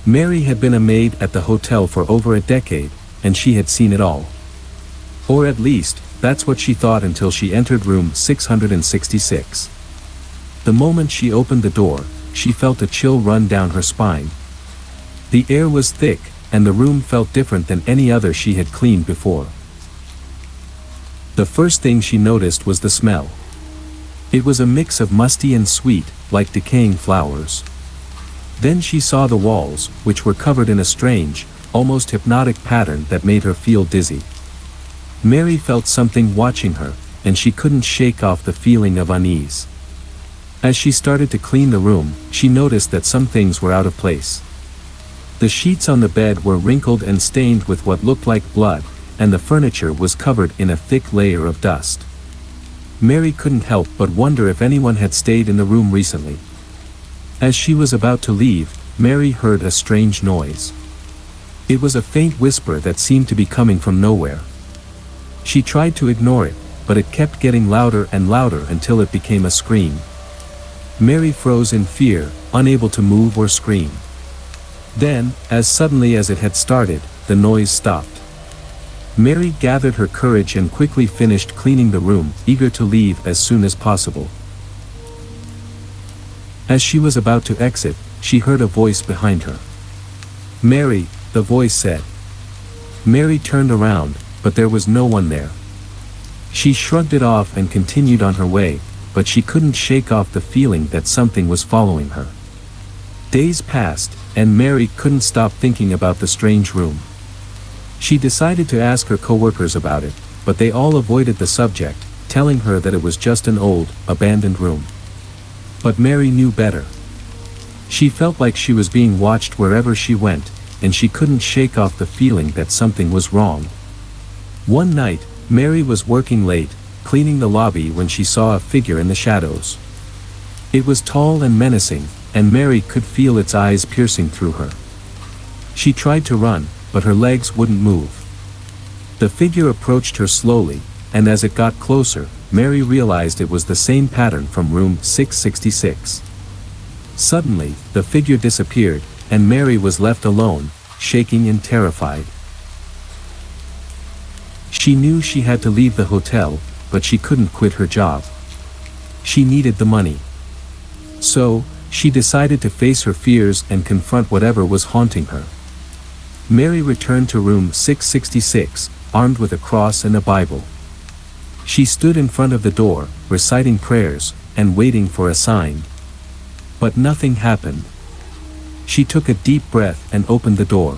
Mary had been a maid at the hotel for over a decade, and she had seen it all. Or at least, that's what she thought until she entered room 666. The moment she opened the door, she felt a chill run down her spine. The air was thick, and the room felt different than any other she had cleaned before. The first thing she noticed was the smell. It was a mix of musty and sweet, like decaying flowers. Then she saw the walls, which were covered in a strange, almost hypnotic pattern that made her feel dizzy. Mary felt something watching her, and she couldn't shake off the feeling of unease. As she started to clean the room, she noticed that some things were out of place. The sheets on the bed were wrinkled and stained with what looked like blood, and the furniture was covered in a thick layer of dust. Mary couldn't help but wonder if anyone had stayed in the room recently. As she was about to leave, Mary heard a strange noise. It was a faint whisper that seemed to be coming from nowhere. She tried to ignore it, but it kept getting louder and louder until it became a scream. Mary froze in fear, unable to move or scream. Then, as suddenly as it had started, the noise stopped. Mary gathered her courage and quickly finished cleaning the room, eager to leave as soon as possible. As she was about to exit, she heard a voice behind her. "Mary," the voice said. Mary turned around, but there was no one there. She shrugged it off and continued on her way, but she couldn't shake off the feeling that something was following her. Days passed, and Mary couldn't stop thinking about the strange room. She decided to ask her coworkers about it, but they all avoided the subject, telling her that it was just an old, abandoned room. But Mary knew better. She felt like she was being watched wherever she went, and she couldn't shake off the feeling that something was wrong. One night, Mary was working late, cleaning the lobby when she saw a figure in the shadows. It was tall and menacing, and Mary could feel its eyes piercing through her. She tried to run, but her legs wouldn't move. The figure approached her slowly, and as it got closer, Mary realized it was the same pattern from room 666. Suddenly, the figure disappeared, and Mary was left alone, shaking and terrified. She knew she had to leave the hotel, but she couldn't quit her job. She needed the money. So, she decided to face her fears and confront whatever was haunting her. Mary returned to room 666, armed with a cross and a Bible. She stood in front of the door, reciting prayers, and waiting for a sign. But nothing happened. She took a deep breath and opened the door.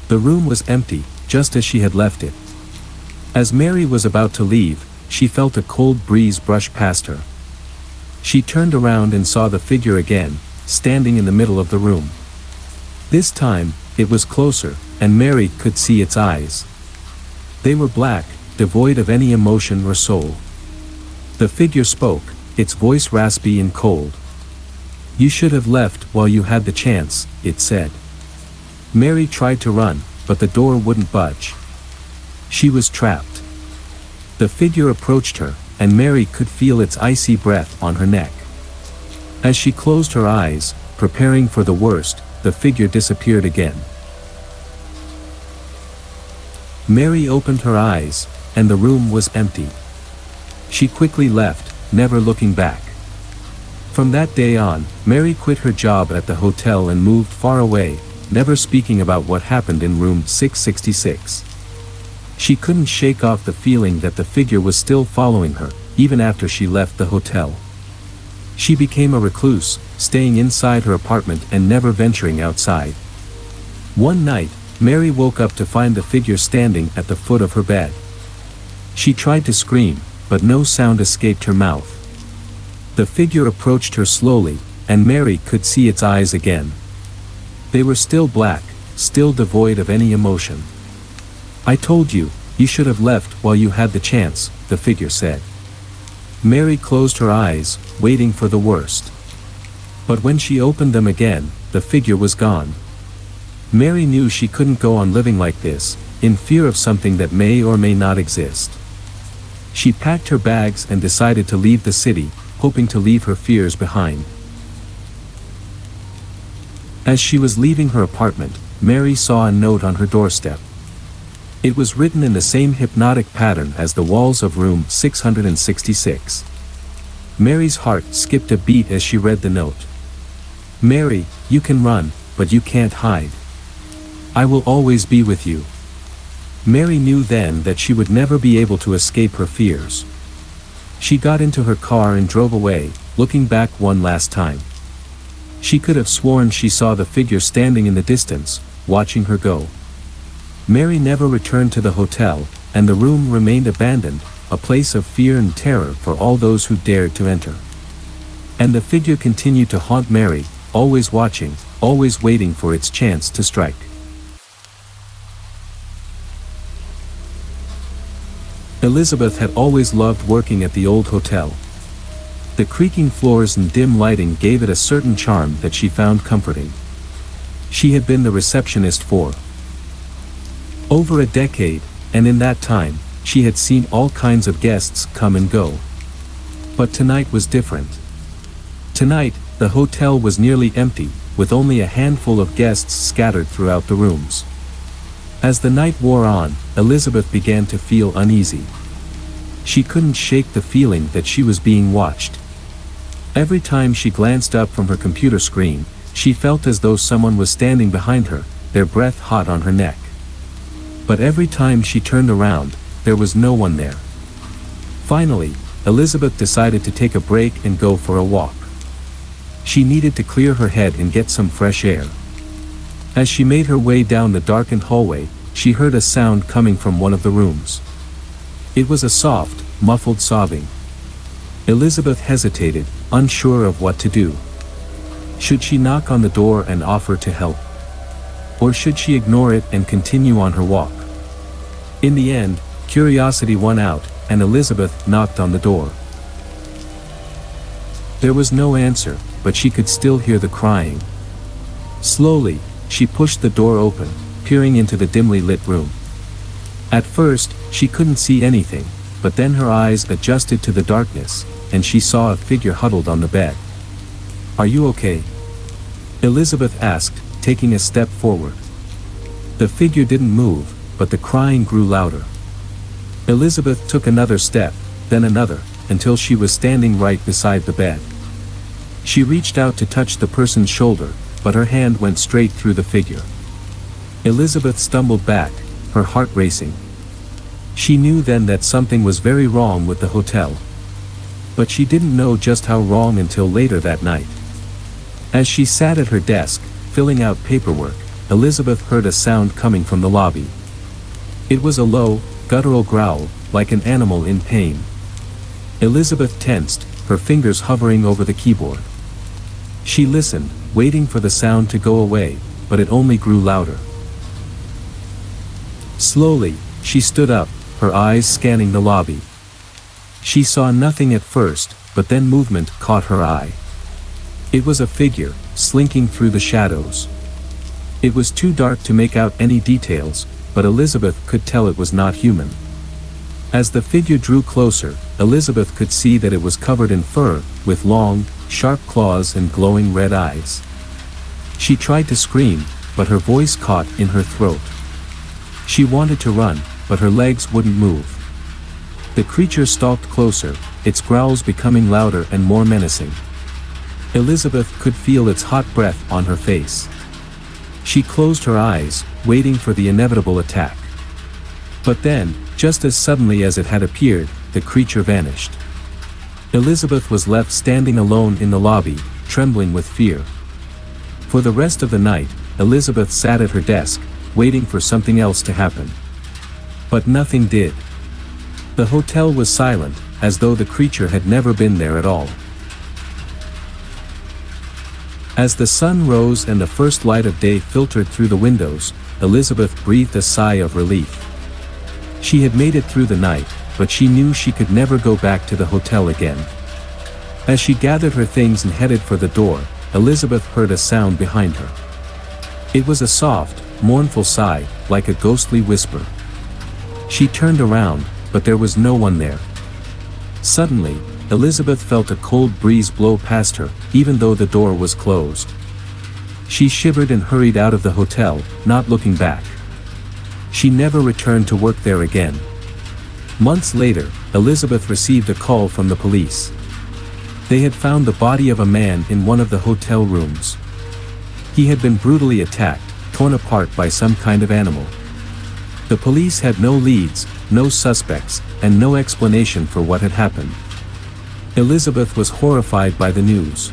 The room was empty, just as she had left it. As Mary was about to leave, she felt a cold breeze brush past her. She turned around and saw the figure again, standing in the middle of the room. This time, it was closer, and Mary could see its eyes. They were black, devoid of any emotion or soul. The figure spoke, its voice raspy and cold. "You should have left while you had the chance," it said. Mary tried to run, but the door wouldn't budge. She was trapped. The figure approached her, and Mary could feel its icy breath on her neck. As she closed her eyes, preparing for the worst, the figure disappeared again. Mary opened her eyes, and the room was empty. She quickly left, never looking back. From that day on, Mary quit her job at the hotel and moved far away, never speaking about what happened in room 666. She couldn't shake off the feeling that the figure was still following her, even after she left the hotel. She became a recluse, staying inside her apartment and never venturing outside. One night, Mary woke up to find the figure standing at the foot of her bed. She tried to scream, but no sound escaped her mouth. The figure approached her slowly, and Mary could see its eyes again. They were still black, still devoid of any emotion. "I told you, you should have left while you had the chance," the figure said. Mary closed her eyes, waiting for the worst. But when she opened them again, the figure was gone. Mary knew she couldn't go on living like this, in fear of something that may or may not exist. She packed her bags and decided to leave the city, hoping to leave her fears behind. As she was leaving her apartment, Mary saw a note on her doorstep. It was written in the same hypnotic pattern as the walls of room 666. Mary's heart skipped a beat as she read the note. "Mary, you can run, but you can't hide. I will always be with you." Mary knew then that she would never be able to escape her fears. She got into her car and drove away, looking back one last time. She could have sworn she saw the figure standing in the distance, watching her go. Mary never returned to the hotel, and the room remained abandoned, a place of fear and terror for all those who dared to enter. And the figure continued to haunt Mary, always watching, always waiting for its chance to strike. Elizabeth had always loved working at the old hotel. The creaking floors and dim lighting gave it a certain charm that she found comforting. She had been the receptionist for over a decade, and in that time, she had seen all kinds of guests come and go. But tonight was different. Tonight, the hotel was nearly empty, with only a handful of guests scattered throughout the rooms. As the night wore on, Elizabeth began to feel uneasy. She couldn't shake the feeling that she was being watched. Every time she glanced up from her computer screen, she felt as though someone was standing behind her, their breath hot on her neck. But every time she turned around, there was no one there. Finally, Elizabeth decided to take a break and go for a walk. She needed to clear her head and get some fresh air. As she made her way down the darkened hallway, she heard a sound coming from one of the rooms. It was a soft, muffled sobbing. Elizabeth hesitated, unsure of what to do. Should she knock on the door and offer to help? Or should she ignore it and continue on her walk? In the end, curiosity won out, and Elizabeth knocked on the door. There was no answer, but she could still hear the crying. Slowly, she pushed the door open, peering into the dimly lit room. At first, she couldn't see anything, but then her eyes adjusted to the darkness, and she saw a figure huddled on the bed. "Are you okay?" Elizabeth asked, taking a step forward. The figure didn't move, but the crying grew louder. Elizabeth took another step, then another, until she was standing right beside the bed. She reached out to touch the person's shoulder, but her hand went straight through the figure. Elizabeth stumbled back, her heart racing. She knew then that something was very wrong with the hotel. But she didn't know just how wrong until later that night. As she sat at her desk, filling out paperwork, Elizabeth heard a sound coming from the lobby. It was a low, guttural growl, like an animal in pain. Elizabeth tensed, her fingers hovering over the keyboard. She listened, waiting for the sound to go away, but it only grew louder. Slowly, she stood up, her eyes scanning the lobby. She saw nothing at first, but then movement caught her eye. It was a figure, slinking through the shadows. It was too dark to make out any details, but Elizabeth could tell it was not human. As the figure drew closer, Elizabeth could see that it was covered in fur, with long, sharp claws and glowing red eyes. She tried to scream, but her voice caught in her throat. She wanted to run, but her legs wouldn't move. The creature stalked closer, its growls becoming louder and more menacing. Elizabeth could feel its hot breath on her face. She closed her eyes, waiting for the inevitable attack. But then, just as suddenly as it had appeared, the creature vanished. Elizabeth was left standing alone in the lobby, trembling with fear. For the rest of the night, Elizabeth sat at her desk, waiting for something else to happen. But nothing did. The hotel was silent, as though the creature had never been there at all. As the sun rose and the first light of day filtered through the windows, Elizabeth breathed a sigh of relief. She had made it through the night, but she knew she could never go back to the hotel again. As she gathered her things and headed for the door, Elizabeth heard a sound behind her. It was a soft, mournful sigh, like a ghostly whisper. She turned around, but there was no one there. Suddenly, Elizabeth felt a cold breeze blow past her, even though the door was closed. She shivered and hurried out of the hotel, not looking back. She never returned to work there again. Months later, Elizabeth received a call from the police. They had found the body of a man in one of the hotel rooms. He had been brutally attacked, torn apart by some kind of animal. The police had no leads, no suspects, and no explanation for what had happened. Elizabeth was horrified by the news.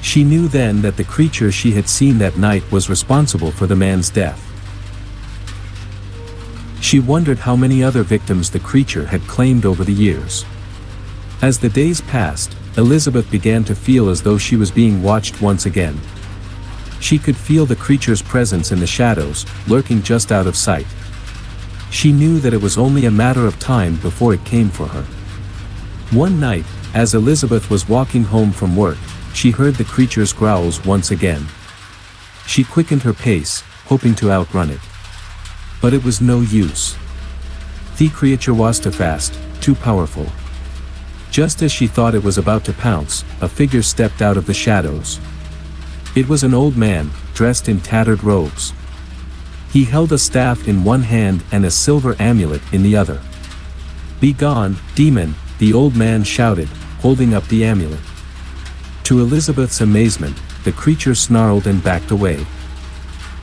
She knew then that the creature she had seen that night was responsible for the man's death. She wondered how many other victims the creature had claimed over the years. As the days passed, Elizabeth began to feel as though she was being watched once again. She could feel the creature's presence in the shadows, lurking just out of sight. She knew that it was only a matter of time before it came for her. One night, as Elizabeth was walking home from work, she heard the creature's growls once again. She quickened her pace, hoping to outrun it. But it was no use. The creature was too fast, too powerful. Just as she thought it was about to pounce, a figure stepped out of the shadows. It was an old man, dressed in tattered robes. He held a staff in one hand and a silver amulet in the other. "Be gone, demon," the old man shouted, holding up the amulet. To Elizabeth's amazement, the creature snarled and backed away.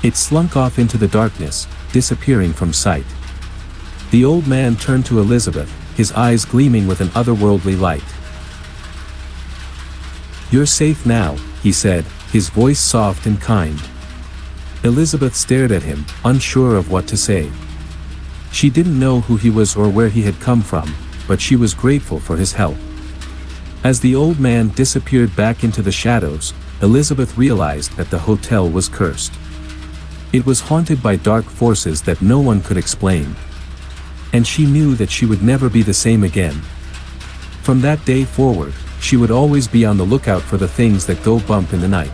It slunk off into the darkness, disappearing from sight. The old man turned to Elizabeth, his eyes gleaming with an otherworldly light. "You're safe now," he said, his voice soft and kind. Elizabeth stared at him, unsure of what to say. She didn't know who he was or where he had come from, but she was grateful for his help. As the old man disappeared back into the shadows, Elizabeth realized that the hotel was cursed. It was haunted by dark forces that no one could explain. And she knew that she would never be the same again. From that day forward, she would always be on the lookout for the things that go bump in the night.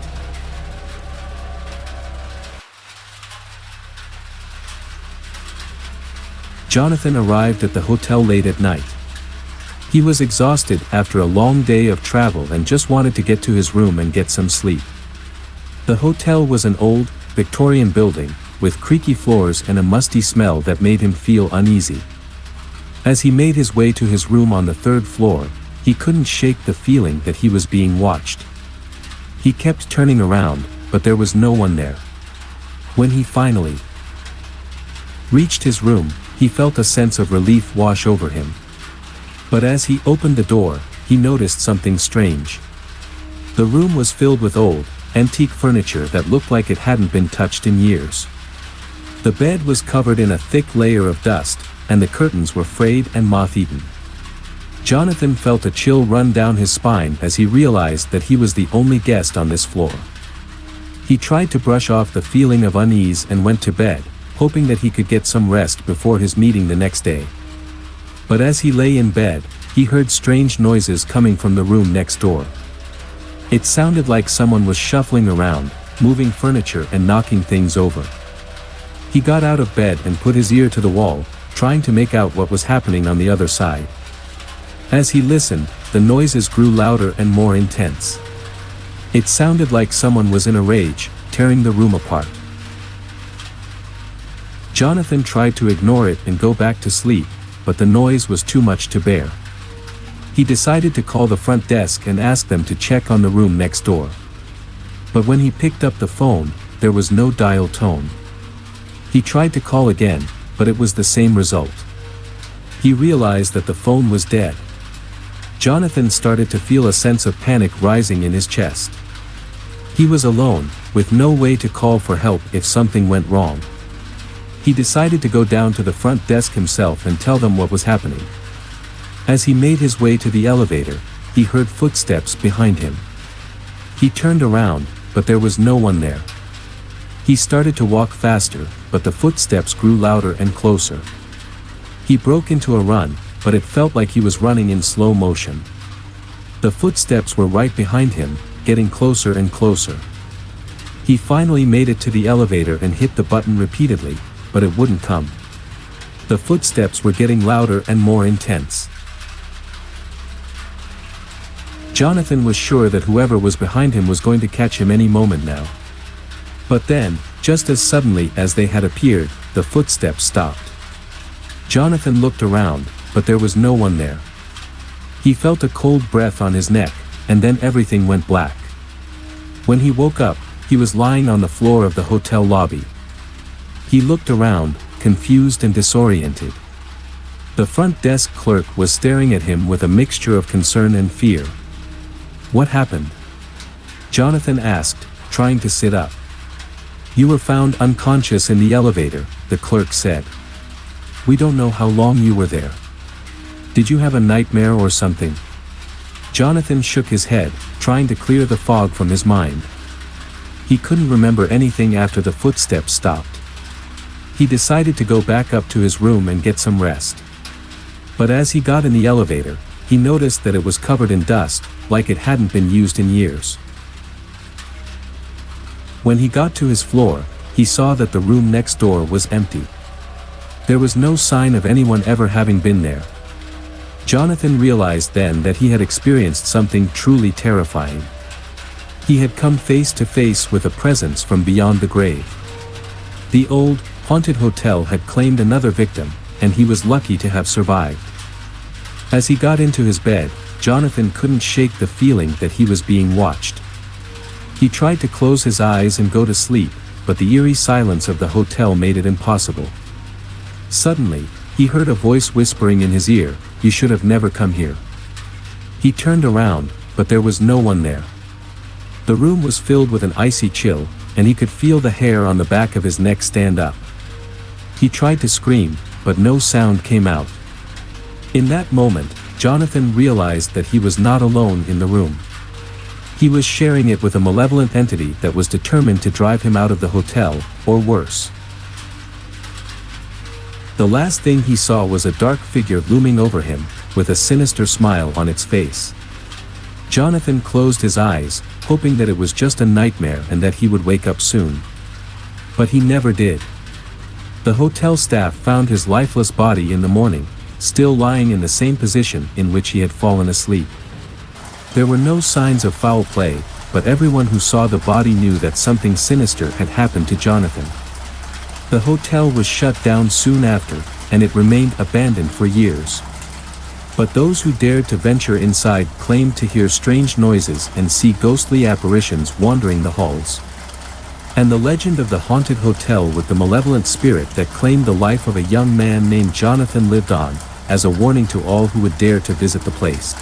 Jonathan arrived at the hotel late at night. He was exhausted after a long day of travel and just wanted to get to his room and get some sleep. The hotel was an old, Victorian building, with creaky floors and a musty smell that made him feel uneasy. As he made his way to his room on the third floor, he couldn't shake the feeling that he was being watched. He kept turning around, but there was no one there. When he finally reached his room, he felt a sense of relief wash over him. But as he opened the door, he noticed something strange. The room was filled with old, antique furniture that looked like it hadn't been touched in years. The bed was covered in a thick layer of dust, and the curtains were frayed and moth-eaten. Jonathan felt a chill run down his spine as he realized that he was the only guest on this floor. He tried to brush off the feeling of unease and went to bed, hoping that he could get some rest before his meeting the next day. But as he lay in bed, he heard strange noises coming from the room next door. It sounded like someone was shuffling around, moving furniture and knocking things over. He got out of bed and put his ear to the wall, trying to make out what was happening on the other side. As he listened, the noises grew louder and more intense. It sounded like someone was in a rage, tearing the room apart. Jonathan tried to ignore it and go back to sleep, but the noise was too much to bear. He decided to call the front desk and ask them to check on the room next door. But when he picked up the phone, there was no dial tone. He tried to call again, but it was the same result. He realized that the phone was dead. Jonathan started to feel a sense of panic rising in his chest. He was alone, with no way to call for help if something went wrong. He decided to go down to the front desk himself and tell them what was happening. As he made his way to the elevator, he heard footsteps behind him. He turned around, but there was no one there. He started to walk faster, but the footsteps grew louder and closer. He broke into a run, but it felt like he was running in slow motion. The footsteps were right behind him, getting closer and closer. He finally made it to the elevator and hit the button repeatedly, but it wouldn't come. The footsteps were getting louder and more intense. Jonathan was sure that whoever was behind him was going to catch him any moment now. But then, just as suddenly as they had appeared, the footsteps stopped. Jonathan looked around, but there was no one there. He felt a cold breath on his neck, and then everything went black. When he woke up, he was lying on the floor of the hotel lobby. He looked around, confused and disoriented. The front desk clerk was staring at him with a mixture of concern and fear. "What happened?" Jonathan asked, trying to sit up. "You were found unconscious in the elevator," the clerk said. "We don't know how long you were there. Did you have a nightmare or something?" Jonathan shook his head, trying to clear the fog from his mind. He couldn't remember anything after the footsteps stopped. He decided to go back up to his room and get some rest. But as he got in the elevator, he noticed that it was covered in dust, like it hadn't been used in years. When he got to his floor, he saw that the room next door was empty. There was no sign of anyone ever having been there. Jonathan realized then that he had experienced something truly terrifying. He had come face to face with a presence from beyond the grave. The old, haunted hotel had claimed another victim, and he was lucky to have survived. As he got into his bed, Jonathan couldn't shake the feeling that he was being watched. He tried to close his eyes and go to sleep, but the eerie silence of the hotel made it impossible. Suddenly, he heard a voice whispering in his ear, "You should have never come here." He turned around, but there was no one there. The room was filled with an icy chill, and he could feel the hair on the back of his neck stand up. He tried to scream, but no sound came out. In that moment, Jonathan realized that he was not alone in the room. He was sharing it with a malevolent entity that was determined to drive him out of the hotel, or worse. The last thing he saw was a dark figure looming over him, with a sinister smile on its face. Jonathan closed his eyes, hoping that it was just a nightmare and that he would wake up soon. But he never did. The hotel staff found his lifeless body in the morning, still lying in the same position in which he had fallen asleep. There were no signs of foul play, but everyone who saw the body knew that something sinister had happened to Jonathan. The hotel was shut down soon after, and it remained abandoned for years. But those who dared to venture inside claimed to hear strange noises and see ghostly apparitions wandering the halls. And the legend of the haunted hotel with the malevolent spirit that claimed the life of a young man named Jonathan lived on, as a warning to all who would dare to visit the place.